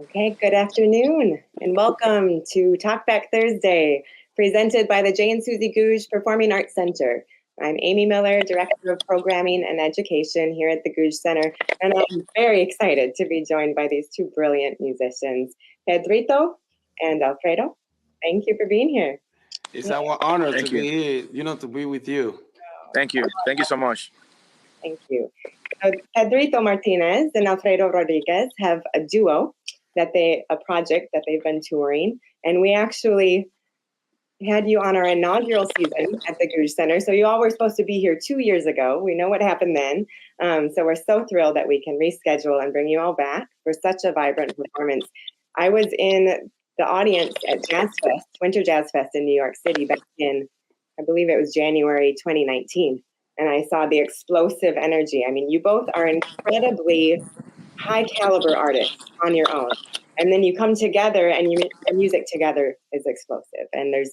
Okay, good afternoon and welcome to Talkback Thursday, presented by the Jay and Susie Gouge Performing Arts Center. I'm Amy Miller, Director of Programming and Education here at the Gouge Center, and I'm very excited to be joined by these two brilliant musicians, Pedrito and Alfredo. Thank you for being here. It's our honor to be here, to be with you. Thank you. Thank you so much. Thank you. Pedrito Martinez and Alfredo Rodriguez have a duo a project that they've been touring, and we actually had you on our inaugural season at the Gouge Center. So you all were supposed to be here 2 years ago. We know what happened then. So we're so thrilled that we can reschedule and bring you all back for such a vibrant performance. I was in the audience at Jazz Fest, Winter Jazz Fest in New York City back in, I believe it was January 2019. And I saw the explosive energy. I mean, you both are incredibly high caliber artists on your own. And then you come together and your music together is explosive. And there's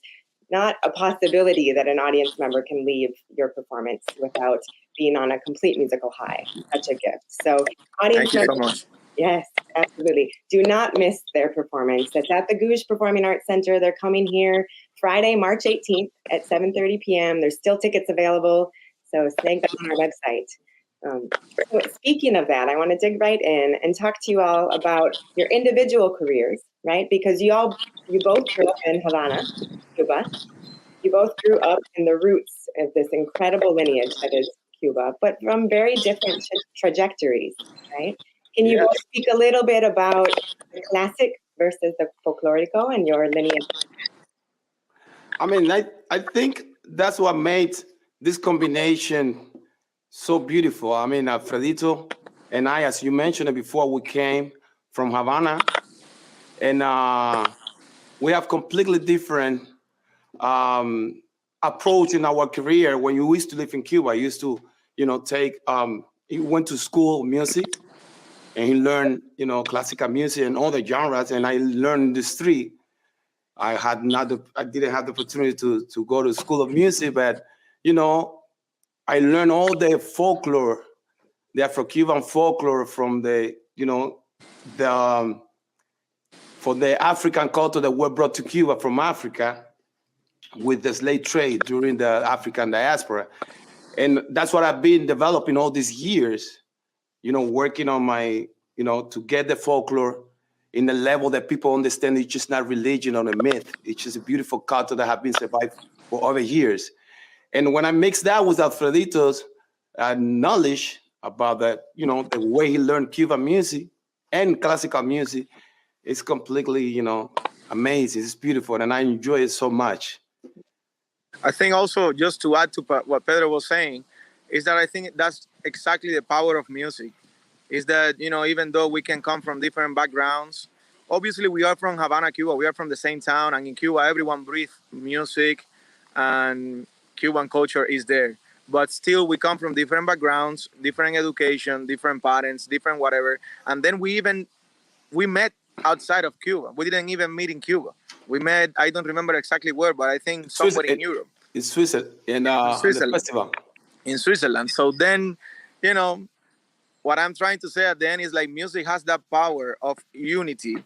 not a possibility that an audience member can leave your performance without being on a complete musical high. Such a gift. So audience members, so much. Yes, absolutely. Do not miss their performance. It's at the Gouge Performing Arts Center. They're coming here Friday, March 18th at 7:30 p.m. There's still tickets available. So snag them on our website. So speaking of that, I want to dig right in and talk to you all about your individual careers, right? Because you both grew up in Havana, Cuba. You both grew up in the roots of this incredible lineage that is Cuba, but from very different trajectories, right? Can you both speak a little bit about the classic versus the folklorico and your lineage? I mean, I think that's what made this combination so beautiful. I mean, Alfredito and I, as you mentioned it before, we came from Havana, and we have completely different approach in our career. When you used to live in Cuba, I used to, he went to school music, and he learned, classical music and all the genres, and I learned the street. I didn't have the opportunity to go to school of music, but I learned all the folklore, the Afro-Cuban folklore from from the African culture that were brought to Cuba from Africa with the slave trade during the African diaspora. And that's what I've been developing all these years, working on my, to get the folklore in the level that people understand it's just not religion or a myth. It's just a beautiful culture that have been survived for over years. And when I mix that with Alfredito's knowledge about that, the way he learned Cuban music and classical music, it's completely, amazing. It's beautiful, and I enjoy it so much. I think also, just to add to what Pedro was saying, is that I think that's exactly the power of music. Is that, even though we can come from different backgrounds, obviously we are from Havana, Cuba. We are from the same town, and in Cuba, everyone breathes music, and Cuban culture is there. But still, we come from different backgrounds, different education, different parents, different whatever. And then we met outside of Cuba. We didn't even meet in Cuba. We met, I don't remember exactly where, but I think somewhere in Europe. In Switzerland. In Switzerland. The festival. In Switzerland. So then, what I'm trying to say at the end is like music has that power of unity,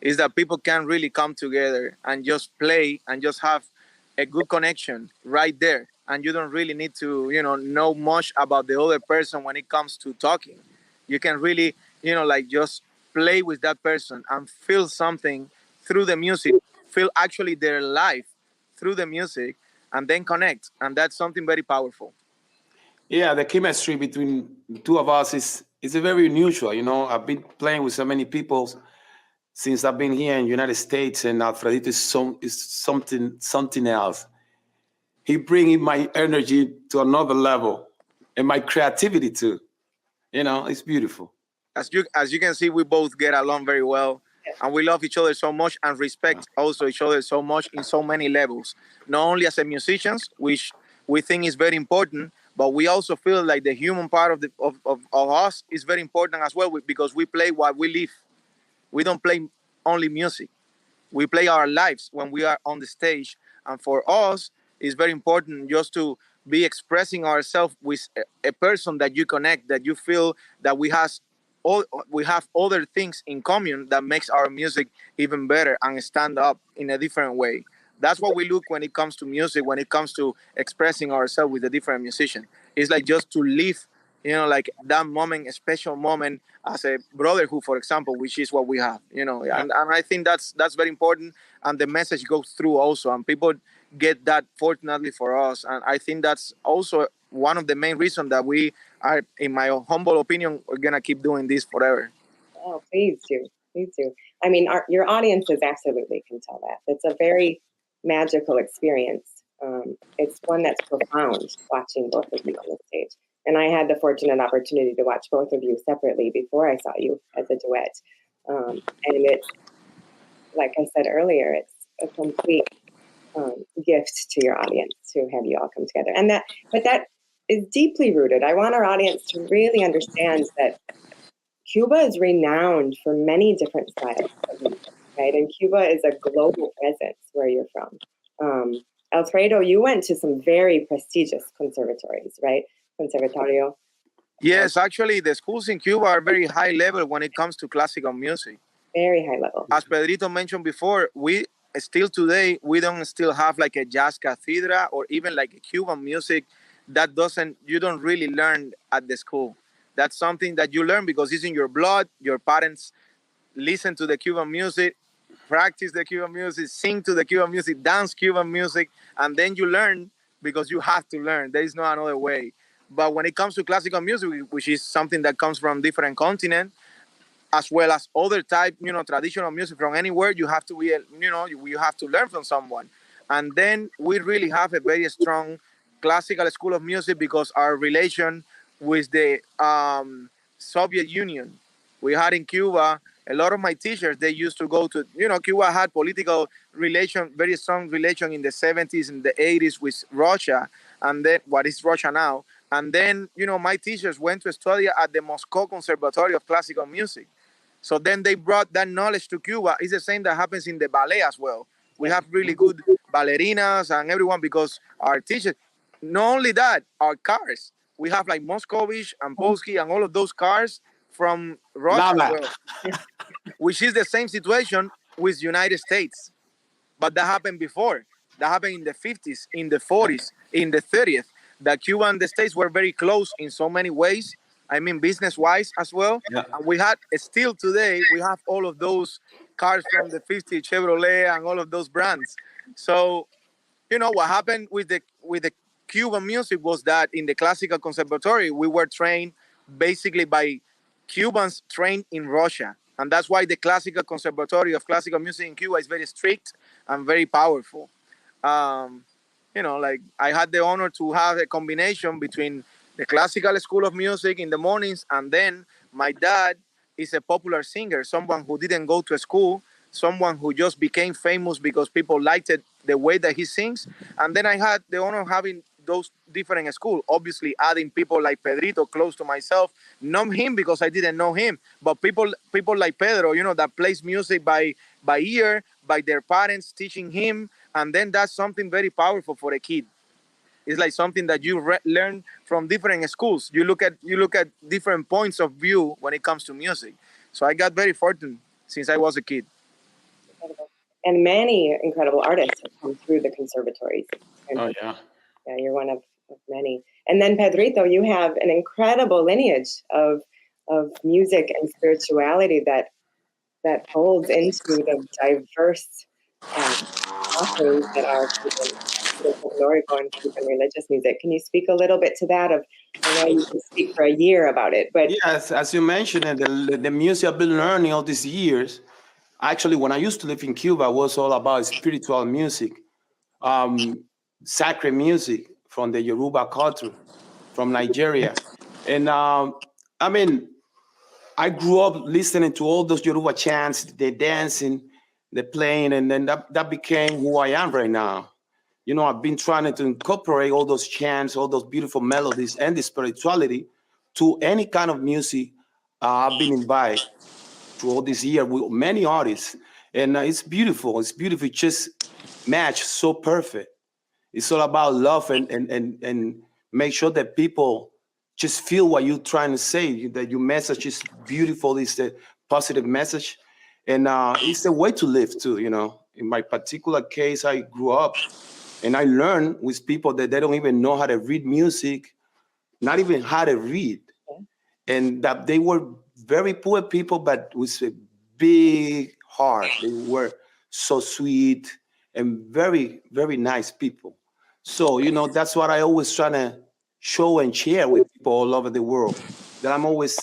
is that people can really come together and just play and just have a good connection right there. And you don't really need to, know much about the other person when it comes to talking. You can really, just play with that person and feel something through the music, feel actually their life through the music, and then connect. And that's something very powerful. Yeah, the chemistry between the two of us is very unusual. I've been playing with so many people since I've been here in the United States, and Alfredito is something else. He brings my energy to another level, and my creativity too. It's beautiful. As you can see, we both get along very well, and we love each other so much and respect also each other so much in so many levels. Not only as a musicians, which we think is very important, but we also feel like the human part of us is very important as well, because we play while we live. We don't play only music. We play our lives when we are on the stage. And for us, it's very important just to be expressing ourselves with a person that you connect, that you feel that we has we have other things in common that makes our music even better and stand up in a different way. That's what we look when it comes to music, when it comes to expressing ourselves with a different musician. It's like just to live, like that moment, a special moment as a brotherhood, for example, which is what we have, and I think that's very important, and the message goes through also, and people get that fortunately for us, and I think that's also one of the main reasons that we are, in my humble opinion, we're gonna keep doing this forever. Oh, please do. Please do. I mean, your audiences absolutely can tell that. It's a very magical experience. It's one that's profound watching both of you on the stage. And I had the fortunate opportunity to watch both of you separately before I saw you as a duet. And it's, like I said earlier, it's a complete gift to your audience to have you all come together. But that is deeply rooted. I want our audience to really understand that Cuba is renowned for many different styles of music, right? And Cuba is a global presence where you're from. Alfredo, you went to some very prestigious conservatories, right? Conservatorio. Yes, actually, the schools in Cuba are very high level when it comes to classical music. Very high level. As Pedrito mentioned before, we still today, we don't still have like a jazz cathedra or even like a Cuban music that you don't really learn at the school. That's something that you learn because it's in your blood. Your parents listen to the Cuban music, practice the Cuban music, sing to the Cuban music, dance Cuban music, and then you learn because you have to learn. There is no another way. But when it comes to classical music, which is something that comes from different continents, as well as other type, traditional music from anywhere, you have to be, you have to learn from someone. And then we really have a very strong classical school of music because our relation with the Soviet Union. We had in Cuba, a lot of my teachers, they used to go to, Cuba had political relation, very strong relation in the 70s and the 80s with Russia, and then what is Russia now. And then, my teachers went to study at the Moscow Conservatory of Classical Music. So then they brought that knowledge to Cuba. It's the same that happens in the ballet as well. We have really good ballerinas and everyone because our teachers, not only that, our cars. We have like Moscovich and Polsky and all of those cars from Russia as well, which is the same situation with United States. But that happened before. That happened in the 50s, in the 40s, in the 30th. The Cuba and the States were very close in so many ways. I mean, business-wise as well. Yeah. And we had, still today, we have all of those cars from the 50s, Chevrolet and all of those brands. So, what happened with the Cuban music was that in the classical conservatory, we were trained basically by Cubans trained in Russia. And that's why the classical conservatory of classical music in Cuba is very strict and very powerful. Um, like I had the honor to have a combination between the classical school of music in the mornings, and then my dad is a popular singer, someone who didn't go to school, someone who just became famous because people liked it, the way that he sings. And then I had the honor of having those different schools, obviously adding people like Pedrito close to myself, not him because I didn't know him, but people like Pedro, that plays music by ear, by their parents teaching him. And then that's something very powerful for a kid. It's like something that you learn from different schools. You look at different points of view when it comes to music. So I got very fortunate since I was a kid. Incredible. And many incredible artists have come through the conservatories. Oh, yeah. Yeah, you're one of many. And then Pedrito, you have an incredible lineage of music and spirituality that folds into the diverse offerings that are Cuban folklorico and Cuban religious music. Can you speak a little bit to that? I know you can speak for a year about it, but Yes, as you mentioned, the music I've been learning all these years. Actually, when I used to live in Cuba, it was all about spiritual music, sacred music from the Yoruba culture, from Nigeria. And I mean, I grew up listening to all those Yoruba chants, the dancing, the playing, and then that became who I am right now. I've been trying to incorporate all those chants, all those beautiful melodies, and the spirituality to any kind of music I've been invited through all this year with many artists. And it's beautiful. It's beautiful. It just match so perfect. It's all about love and make sure that people just feel what you're trying to say. That your message is beautiful. It's a positive message, and it's a way to live too. In my particular case, I grew up and I learned with people that they don't even know how to read music, not even how to read, and that they were very poor people, but with a big heart. They were so sweet and very, very nice people. So, that's what I always try to show and share with people all over the world. That I'm always,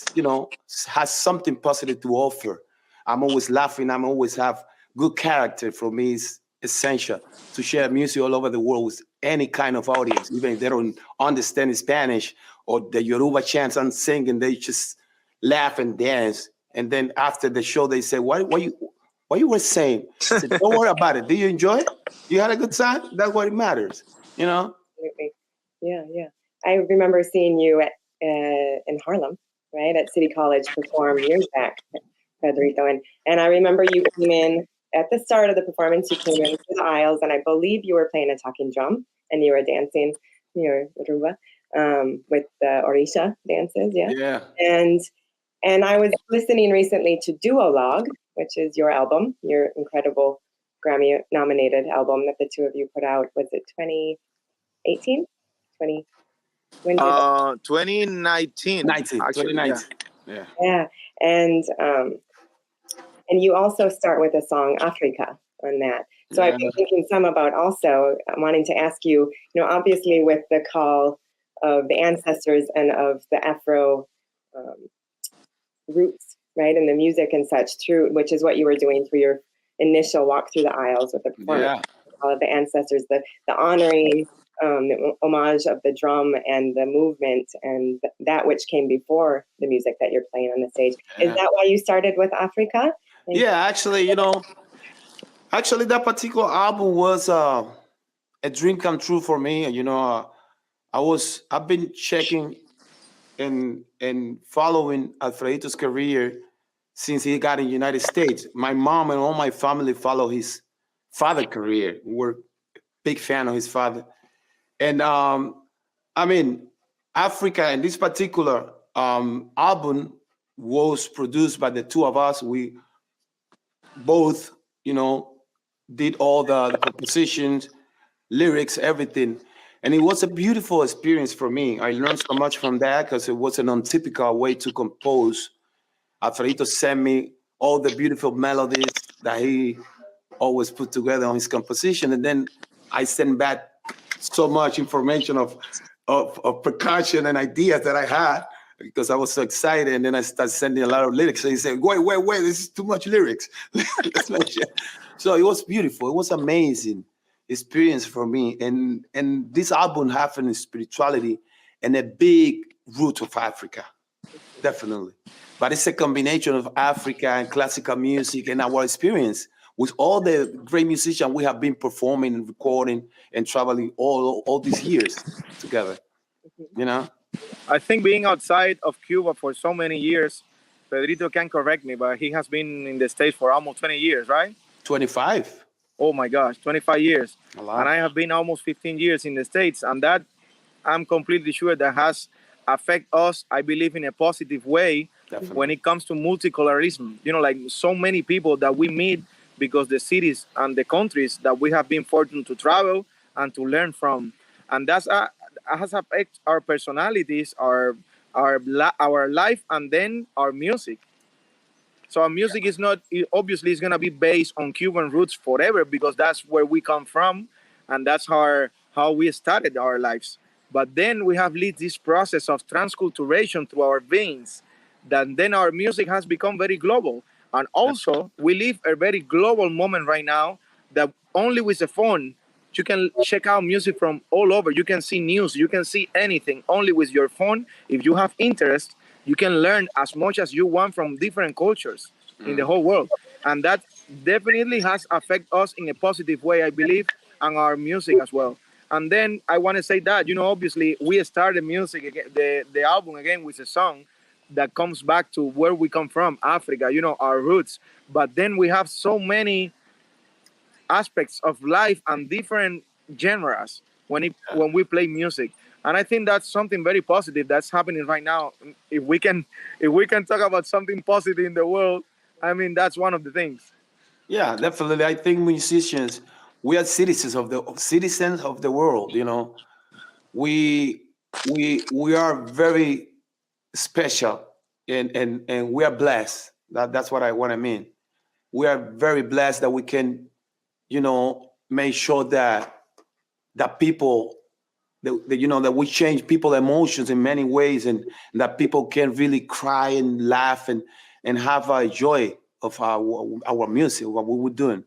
has something positive to offer. I'm always laughing. I'm always have good character. For me, is essential to share music all over the world with any kind of audience, even if they don't understand Spanish or the Yoruba chants I'm singing. They just laugh and dance. And then after the show, they say, what you were saying? I said, don't worry about it. Do you enjoy it? You had a good time? That's what it matters, Absolutely. Yeah, yeah. I remember seeing you in Harlem, right, at City College perform years back, Pedrito. And I remember you came in at the start of the performance, you came in through the aisles, and I believe you were playing a talking drum and you were dancing your rumba with the Orisha dances, yeah? Yeah. And I was listening recently to Duologue, which is your album, your incredible Grammy-nominated album that the two of you put out. Was it 2018? 20? When did 2019. 19, Actually, 2019. Yeah. Yeah, and you also start with the song Africa on that. So I've been thinking some about also wanting to ask you, obviously with the call of the ancestors and of the Afro roots, right, and the music and such, through which is what you were doing through your initial walk through the aisles with the performance, all of the ancestors, the honoring, the homage of the drum and the movement and that which came before the music that you're playing on the stage. Is that why you started with Africa? Yeah, actually, that particular album was a dream come true for me. I've been checking and following Alfredito's career since he got in the United States. My mom and all my family follow his father career. We're big fan of his father. And Africa and this particular album was produced by the two of us. We both, did all the compositions, lyrics, everything. And it was a beautiful experience for me. I learned so much from that because it was an untypical way to compose. Alfredito sent me all the beautiful melodies that he always put together on his composition. And then I sent back so much information of percussion and ideas that I had because I was so excited. And then I started sending a lot of lyrics. So he said, wait, this is too much lyrics. Let's make sure. So it was beautiful. It was amazing experience for me. And this album having a spirituality and a big root of Africa, definitely. But it's a combination of Africa and classical music and our experience with all the great musicians we have been performing and recording and traveling all these years together. I think being outside of Cuba for so many years, Pedrito can correct me, but he has been in the States for almost 20 years, right? 25. Oh my gosh, 25 years. A lot. And I have been almost 15 years in the States. And that I'm completely sure that has affected us, I believe, in a positive way. Definitely. When it comes to multiculturalism. Like so many people that we meet because the cities and the countries that we have been fortunate to travel and to learn from. And that's has affected our personalities, our life, and then our music. So our music is not obviously it's gonna be based on Cuban roots forever because that's where we come from, and that's how we started our lives. But then we have lived this process of transculturation through our veins, that then our music has become very global. And also we live a very global moment right now that only with the phone you can check out music from all over. You can see news, you can see anything only with your phone. If you have interest, you can learn as much as you want from different cultures in the whole world. And that definitely has affected us in a positive way, I believe, and our music as well. And then I want to say that, obviously we started music again, the album again with a song that comes back to where we come from, Africa, our roots. But then we have so many aspects of life and different genres when we play music. And I think that's something very positive that's happening right now. If we can talk about something positive in the world, I mean, that's one of the things. Yeah, definitely. I think musicians, we are citizens of the world. You know, we are very special, and we are blessed. That's what I want to mean. We are very blessed that we can, make sure that people that we change people emotions in many ways, and that people can really cry and laugh and have a joy of our music, what we were doing.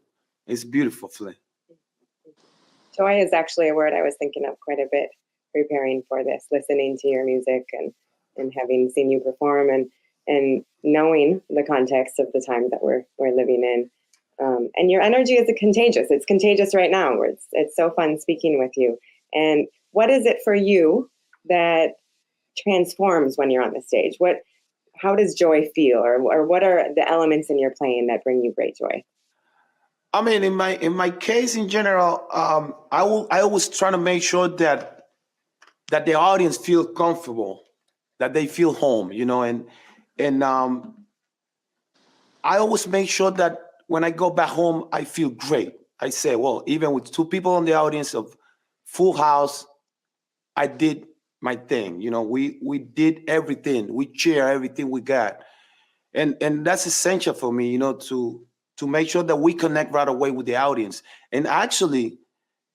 It's beautiful, Flynn. Joy is actually a word I was thinking of quite a bit preparing for this, listening to your music and having seen you perform and knowing the context of the time that we're living in. And your energy is contagious. It's contagious right now. It's so fun speaking with you. And what is it for you that transforms when you're on the stage? How does joy feel, or what are the elements in your playing that bring you great joy? I mean, in my case, in general, I always try to make sure that the audience feel comfortable, that they feel home, and I always make sure that when I go back home, I feel great. I say, well, even with two people in the audience of full house, I did my thing. We did everything. We share everything we got, and that's essential for me. To make sure that we connect right away with the audience. And actually,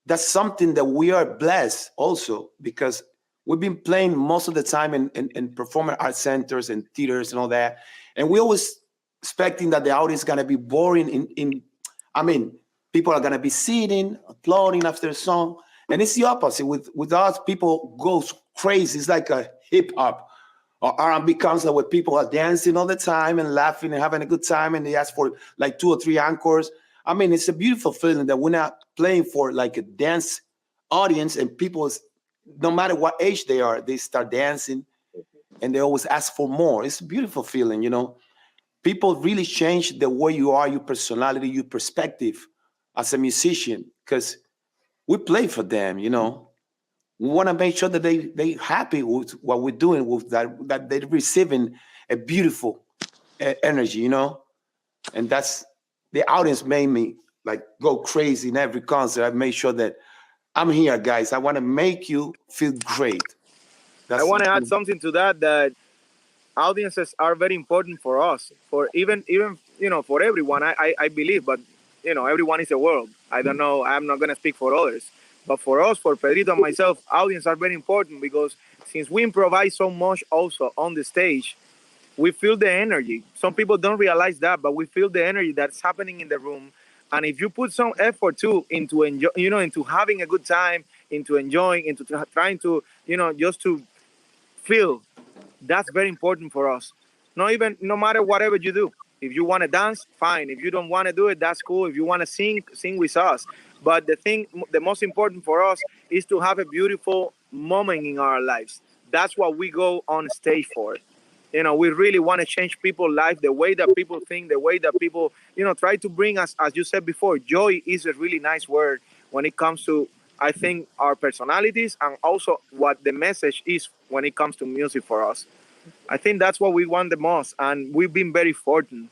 that's something that we are blessed also, because we've been playing most of the time in performing arts centers and theaters and all that, and we always expecting that the audience is gonna be boring. I mean, people are gonna be sitting, applauding after a song, and it's the opposite. With us, people go crazy. It's like a hip hop or R&B concert where people are dancing all the time and laughing and having a good time, and they ask for like 2 or 3 encores. I mean, it's a beautiful feeling that we're not playing for like a dance audience, and people, no matter what age they are, they start dancing and they always ask for more. It's a beautiful feeling. People really change the way you are, your personality, your perspective as a musician, because we play for them. We want to make sure that they happy with what we're doing, with that they're receiving a beautiful energy, and that's the audience made me like go crazy in every concert. I made sure that I'm here, guys. I want to make you feel great. I That's want to add something to that audiences are very important for us, for even for everyone. I believe, but everyone is a world. I don't know. I'm not gonna speak for others, but for us, for Pedrito and myself, audience are very important, because since we improvise so much also on the stage, we feel the energy. Some people don't realize that, but we feel the energy that's happening in the room. And if you put some effort too into enjoy, into having a good time, into enjoying, into trying to, just to feel, that's very important for us. No matter whatever you do. If you want to dance, fine. If you don't want to do it, that's cool. If you want to sing, sing with us. But the most important for us is to have a beautiful moment in our lives. That's what we go on stage for. We really want to change people's life, the way that people think, the way that people, try to bring us, as you said before, joy is a really nice word when it comes to, I think, our personalities, and also what the message is when it comes to music for us. I think that's what we want the most, and we've been very fortunate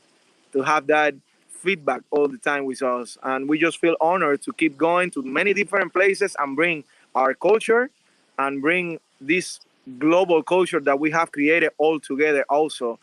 to have that feedback all the time with us, and we just feel honored to keep going to many different places and bring our culture and bring this global culture that we have created all together also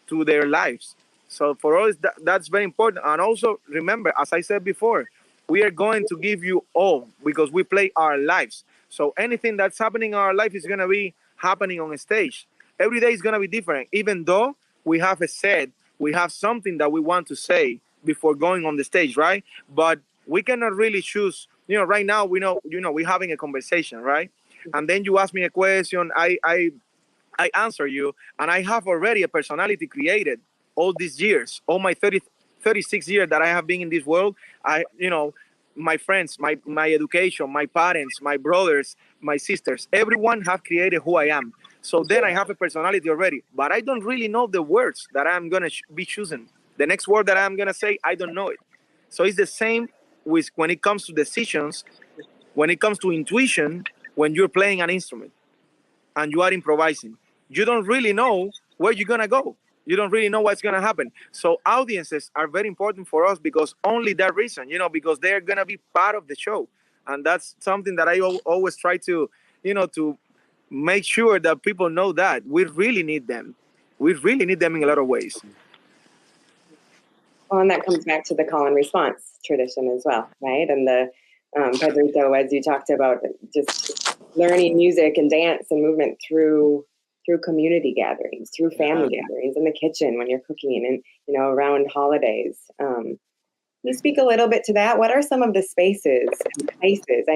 to their lives. So for us, that's very important. And also remember, as I said before, we are going to give you all, because we play our lives. So anything that's happening in our life is going to be happening on a stage. Every day is going to be different, even though we have a set, we have something that we want to say before going on the stage, right? But we cannot really choose. Right now we know, we're having a conversation, right? And then you ask me a question, I answer you, and I have already a personality created all these years, all my 36 years that I have been in this world. My friends, my education, my parents, my brothers, my sisters, everyone have created who I am. So then I have a personality already, but I don't really know the words that I'm going to be choosing. The next word that I'm going to say, I don't know it. So it's the same with when it comes to decisions, when it comes to intuition, when you're playing an instrument. and you are improvising, you don't really know where you're gonna go. You don't really know what's gonna happen. So audiences are very important for us because only that reason, because they're gonna be part of the show, and that's something that I always try to, to make sure that people know that we really need them. We really need them in a lot of ways. Well, and that comes back to the call and response tradition as well, right? And the Pedrito, as you talked about, just learning music and dance and movement through community gatherings, through family gatherings, in the kitchen when you're cooking, and around holidays. Can you speak a little bit to that? What are some of the spaces and places?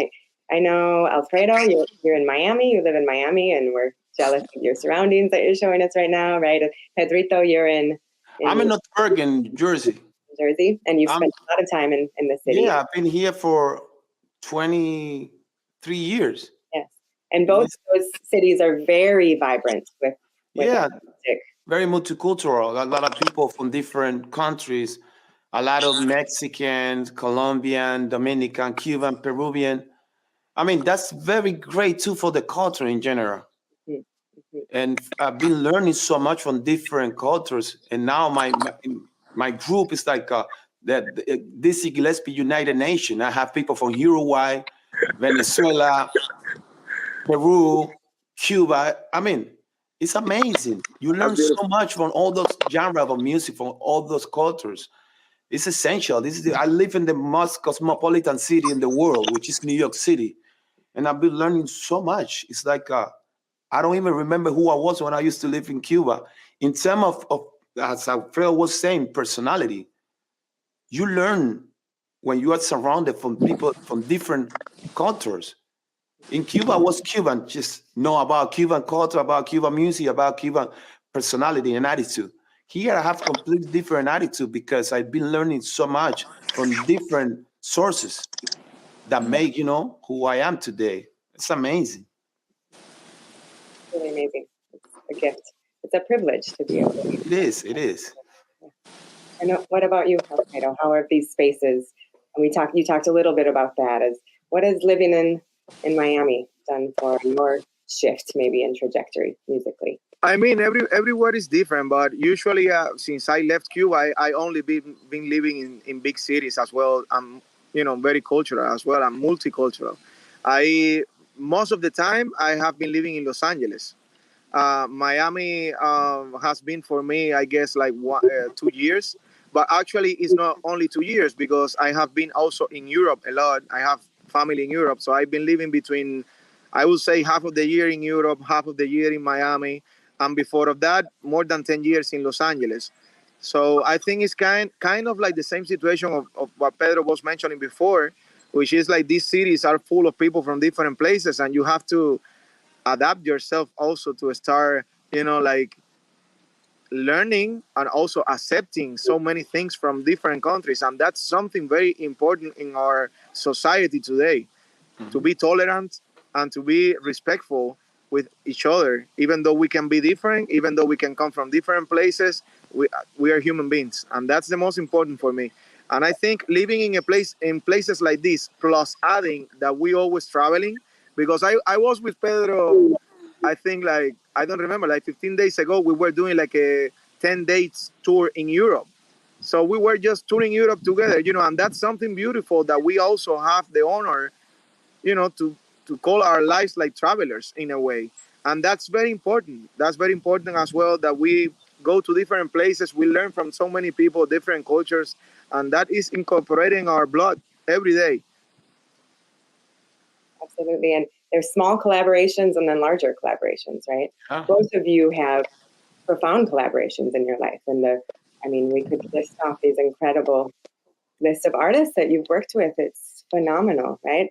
I know, Alfredo, you're in Miami. You live in Miami, and we're jealous of your surroundings that you're showing us right now, right? Pedrito, you're in I'm in North Bergen, Jersey. Jersey, and you've spent a lot of time in the city. Yeah, I've been here for 23 years. Yes, and both those cities are very vibrant with yeah, music. Very multicultural. A lot of people from different countries, a lot of Mexicans, Colombian, Dominican, Cuban, Peruvian. I mean, that's very great too for the culture in general. Mm-hmm. And I've been learning so much from different cultures. And now my group is like this Gillespie United Nation. I have people from Uruguay, Venezuela, Peru, Cuba. I mean, it's amazing. You learn so much from all those genres of music, from all those cultures. It's essential. I live in the most cosmopolitan city in the world, which is New York City. And I've been learning so much. It's like I don't even remember who I was when I used to live in Cuba. In terms of as Alfredo was saying, personality, you learn when you are surrounded from people from different cultures. In Cuba, I was Cuban, just know about Cuban culture, about Cuban music, about Cuban personality and attitude. Here, I have completely different attitude because I've been learning so much from different sources that make who I am today. It's amazing. Really amazing. It's a gift. It's a privilege to be able to. It is. It is. And what about you, Alfredo? How are these spaces? And you talked a little bit about that. What has living in Miami done for your shift, maybe in trajectory musically? I mean, everywhere is different, but usually since I left Cuba, I only been living in big cities as well. I'm very cultural as well. I'm multicultural. I Most of the time I have been living in Los Angeles. Miami has been for me, I guess, like 2 years. But actually, it's not only 2 years because I have been also in Europe a lot. I have family in Europe, so I've been living between, I would say, half of the year in Europe, half of the year in Miami, and before of that, more than 10 years in Los Angeles. So I think it's kind of like the same situation of what Pedro was mentioning before, which is like these cities are full of people from different places, and you have to adapt yourself also to start like learning and also accepting so many things from different countries, and that's something very important in our society today. To be tolerant and to be respectful with each other, even though we can be different, even though we can come from different places, we are human beings, and that's the most important for me. And I think living in places like this, plus adding that we always traveling, because I was with Pedro, I think, like, I don't remember, like 15 days ago, we were doing like a 10 days tour in Europe. So we were just touring Europe together, and that's something beautiful that we also have the honor, to call our lives like travelers in a way. And that's very important. That's very important as well, that we go to different places. We learn from so many people, different cultures, and that is incorporating our blood every day. Absolutely. And there's small collaborations and then larger collaborations, right? Both of you have profound collaborations in your life. And we could list off these incredible list of artists that you've worked with. It's phenomenal, right?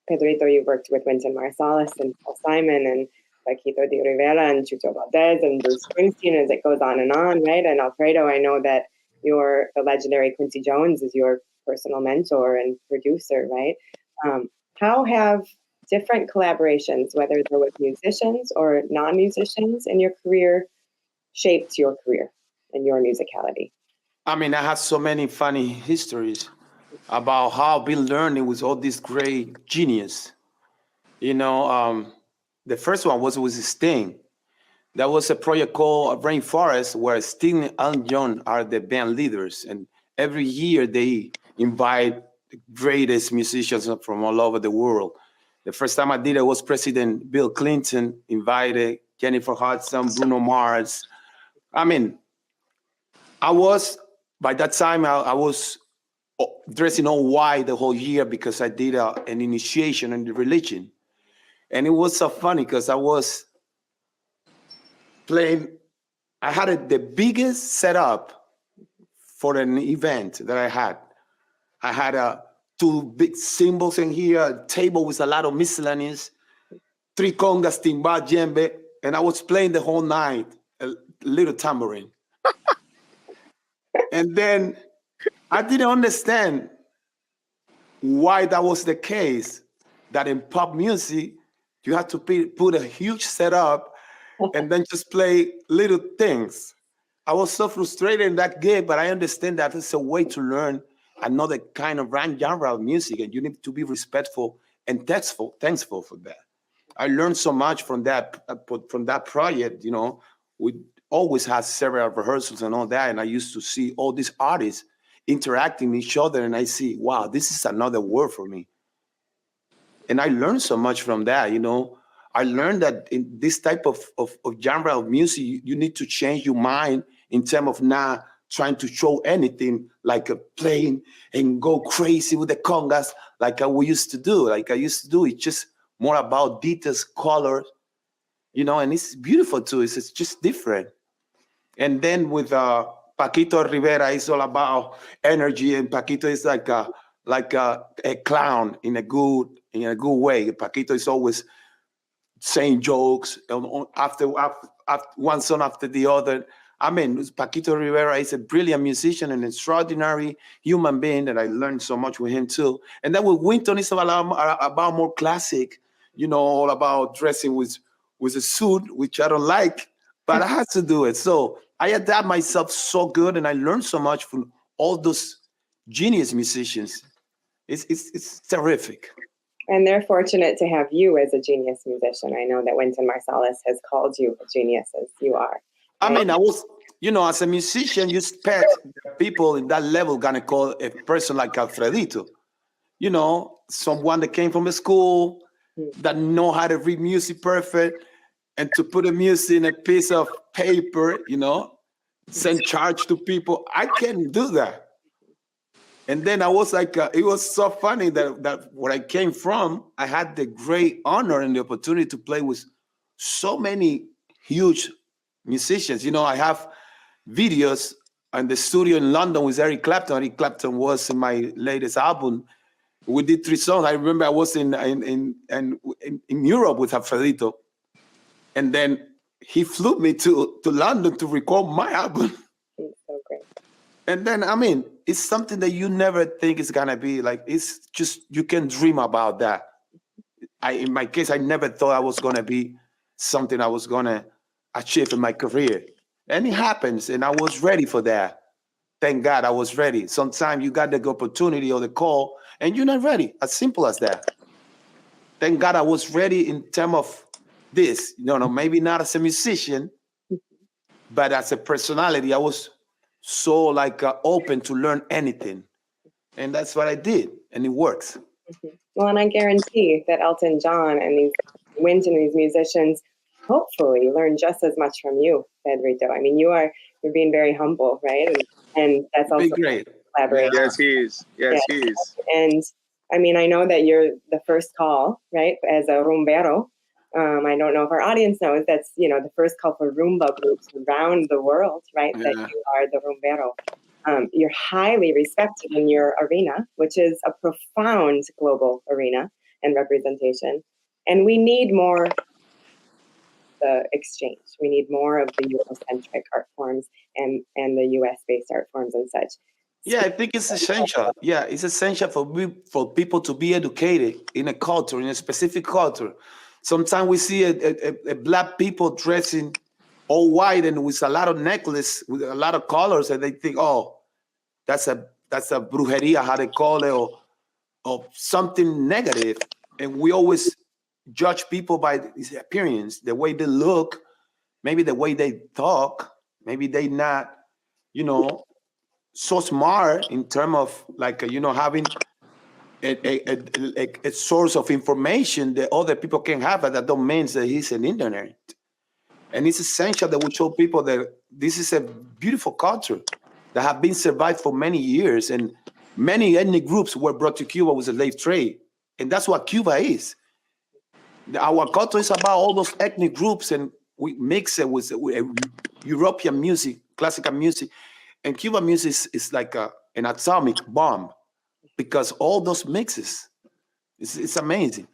Pedrito, you've worked with Wynton Marsalis and Paul Simon and Paquito de Rivera and Chucho Valdez and Bruce Springsteen, as it goes on, right? And Alfredo, I know that the legendary Quincy Jones is your personal mentor and producer, right? How have different collaborations, whether they're with musicians or non-musicians in your career, shaped your career and your musicality? I mean, I have so many funny histories about how I've been learning with all this great genius. The first one was with Sting. That was a project called Rainforest, where Sting and Elton John are the band leaders. And every year they invite the greatest musicians from all over the world. The first time I did it was President Bill Clinton invited Jennifer Hudson, Bruno Mars. I mean, by that time, I was dressing all white the whole year because I did an initiation in the religion. And it was so funny because I was playing, I had the biggest setup for an event that I had. I had two big cymbals in here, a table with a lot of miscellaneous, three congas, timbal, djembe, and I was playing the whole night, a little tambourine. And then I didn't understand why that was the case, that in pop music, you have to put a huge setup and then just play little things. I was so frustrated in that gig, but I understand that it's a way to learn another kind of genre of music, and you need to be respectful and thankful for that. I learned so much from that project. You know, we always had several rehearsals and all that, and I used to see all these artists interacting with each other, and I see, wow, this is another world for me. And I learned so much from that. You know, I learned that in this type of genre of music, you need to change your mind in terms of not trying to show anything like a playing and go crazy with the congas like we used to do. Like I used to do, it's just more about details, colors, you know, and it's beautiful too. It's just different. And then with Paquito Rivera, it's all about energy, and Paquito is like a clown in a good way. Paquito is always saying jokes after one song after the other. I mean, Paquito Rivera is a brilliant musician and an extraordinary human being that I learned so much with him too. And then with Winton, it's about more classic, you know, all about dressing with a suit, which I don't like, but I had to do it. So I adapt myself so good, and I learned so much from all those genius musicians. It's terrific. And they're fortunate to have you as a genius musician. I know that Wynton Marsalis has called you a genius, as you are. I mean, I was, you know, as a musician, you expect people in that level gonna call a person like Alfredito, you know, someone that came from a school that know how to read music perfect, and to put the music in a piece of paper, you know, send charge to people. I can't do that. And then I was like, it was so funny that where I came from, I had the great honor and the opportunity to play with so many huge musicians. You know, I have videos in the studio in London with Eric Clapton. Eric Clapton was in my latest album. We did 3 songs. I remember I was in Europe with Alfredito, and then he flew me to London to record my album. It's so great. And then, I mean, it's something that you never think is gonna be like. It's just you can dream about that. In my case, I never thought I was gonna be something I was gonna achieve in my career, and it happens. And I was ready for that. Thank God I was ready. Sometimes you got the opportunity or the call, and you're not ready. As simple as that. Thank God I was ready in terms of this. You know, maybe not as a musician, but as a personality, I was so like open to learn anything, and that's what I did, and it works. Well, and I guarantee that Elton John and these Wynton and these musicians hopefully learn just as much from you, Pedrito. I mean, you're being very humble, right? And that's also great. Collaboration. Yes, he is. Yes, he is. And I mean, I know that you're the first call, right, as a rumbero. I don't know if our audience knows that's, you know, the first call for rumba groups around the world, right? Yeah. That you are the rumbero. You're highly respected in your arena, which is a profound global arena and representation. And we need more the exchange. We need more of the Eurocentric art forms and the US-based art forms and such. Yeah, I think it's essential. Yeah, it's essential for people to be educated in a culture, in a specific culture. Sometimes we see a black people dressing all white and with a lot of necklace, with a lot of colors, and they think, oh, that's a brujeria, how they call it, or something negative. And we always judge people by his appearance, the way they look, maybe the way they talk, maybe they not, so smart in terms of like, having a source of information that other people can have, but that don't mean that he's an internet. And it's essential that we show people that this is a beautiful culture that have been survived for many years, and many ethnic groups were brought to Cuba with the slave trade. And that's what Cuba is. Our culture is about all those ethnic groups, and we mix it with European music, classical music. And Cuban music is like an atomic bomb because all those mixes, it's amazing.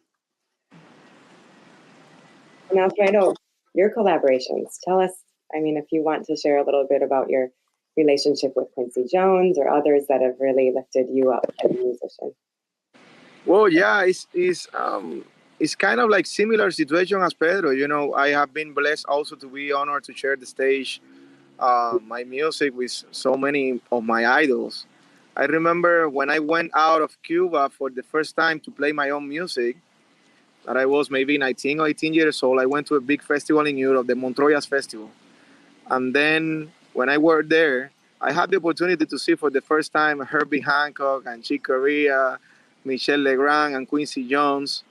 Now, Fredo, your collaborations. Tell us, if you want to share a little bit about your relationship with Quincy Jones or others that have really lifted you up as a musician. Well, yeah, it's kind of like similar situation as Pedro. I have been blessed also to be honored to share the stage, my music with so many of my idols. I remember when I went out of Cuba for the first time to play my own music, that I was maybe 19 or 18 years old. I went to a big festival in Europe, the Montreux Festival. And then when I worked there, I had the opportunity to see for the first time Herbie Hancock and Chick Corea, Michel Legrand and Quincy Jones.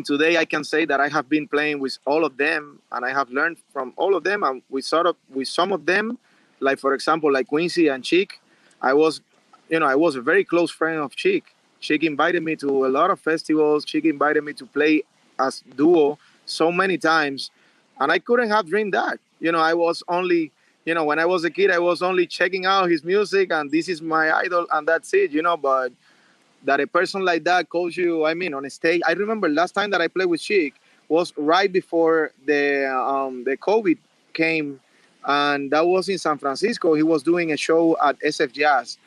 Today I can say that I have been playing with all of them, and I have learned from all of them. And with some of them, like for example, like Quincy and Chick, I was, I was a very close friend of Chick. Chick invited me to a lot of festivals. Chick invited me to play as duo so many times, and I couldn't have dreamed that. I was only, when I was a kid, I was only checking out his music, and this is my idol, and that's it. But that a person like that calls you, on a stage. I remember last time that I played with Chic was right before the COVID came, and that was in San Francisco. He was doing a show at SF Jazz,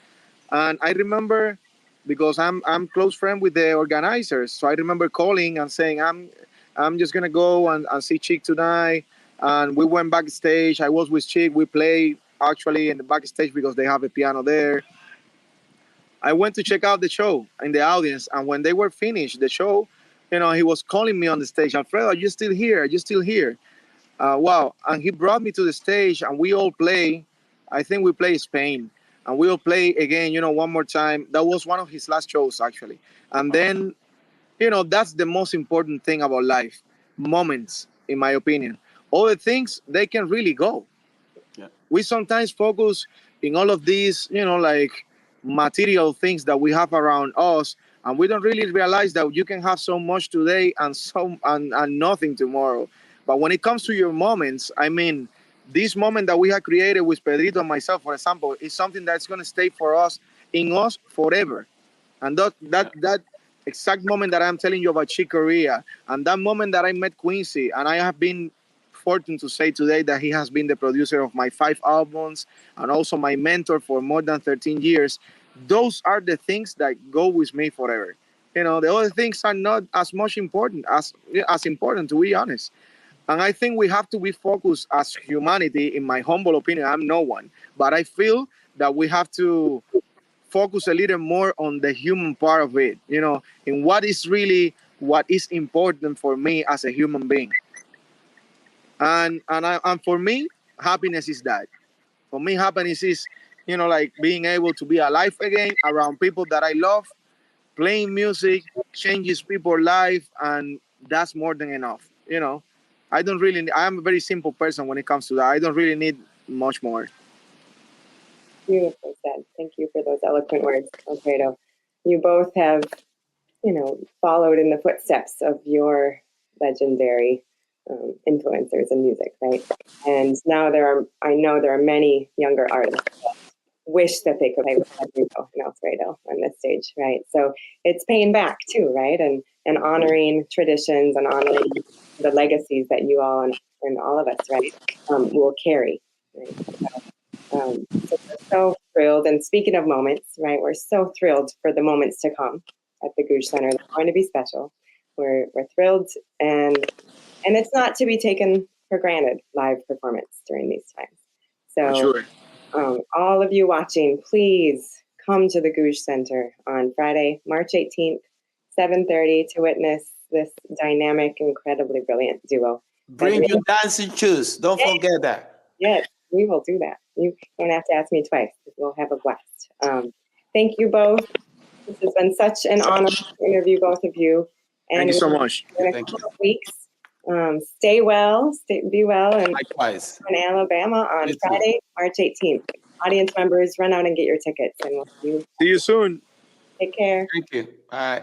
and I remember because I'm close friend with the organizers, so I remember calling and saying I'm just gonna go and see Chic tonight, and we went backstage. I was with Chic. We played actually in the backstage because they have a piano there. I went to check out the show in the audience, and when they were finished the show, he was calling me on the stage. Alfredo, are you still here? Are you still here? Wow! And he brought me to the stage, and we all play. I think we play Spain, and we all play again. One more time. That was one of his last shows, actually. And then, that's the most important thing about life: moments, in my opinion. All the things they can really go. Yeah. We sometimes focus in all of these, like material things that we have around us, and we don't really realize that you can have so much today and nothing tomorrow. But when it comes to your moments, this moment that we have created with Pedrito and myself, for example, is something that's going to stay for us in us forever. And that exact moment that I'm telling you about Chick Corea, and that moment that I met Quincy, and I have been fortunate to say today that he has been the producer of my 5 albums and also my mentor for more than 13 years. Those are the things that go with me forever. The other things are not as much important as important, to be honest. And I think we have to be focused as humanity. In my humble opinion, I'm no one, but I feel that we have to focus a little more on the human part of it, in what is important for me as a human being. And for me, happiness is that. For me, happiness is, like being able to be alive again around people that I love. Playing music changes people's life, and that's more than enough. I am a very simple person when it comes to that. I don't really need much more. Beautifully said. Thank you for those eloquent words, Alfredo. You both have, followed in the footsteps of your legendary influencers in music, right? And now I know there are many younger artists that wish that they could play with Pedro and Alfredo on this stage, right? So it's paying back too, right? And honoring traditions and honoring the legacies that you all and all of us, right, will carry. Right? So we're so thrilled. And speaking of moments, right, we're so thrilled for the moments to come at the Gouge Center. They're going to be special. We're thrilled, and it's not to be taken for granted, live performance during these times. So, For sure. All of you watching, please come to the Gouge Center on Friday, March 18th, 7:30 to witness this dynamic, incredibly brilliant duo. Bring your dancing shoes. Don't forget that. Yes, we will do that. You don't have to ask me twice. We'll have a blast. Thank you both. This has been such an honor to interview both of you. And Thank you so much. in a couple of weeks, stay well, be well, and Likewise. in Alabama on You too. Friday, March 18th. Audience members, run out and get your tickets, and we'll see you. See you soon. Take care. Thank you. Bye.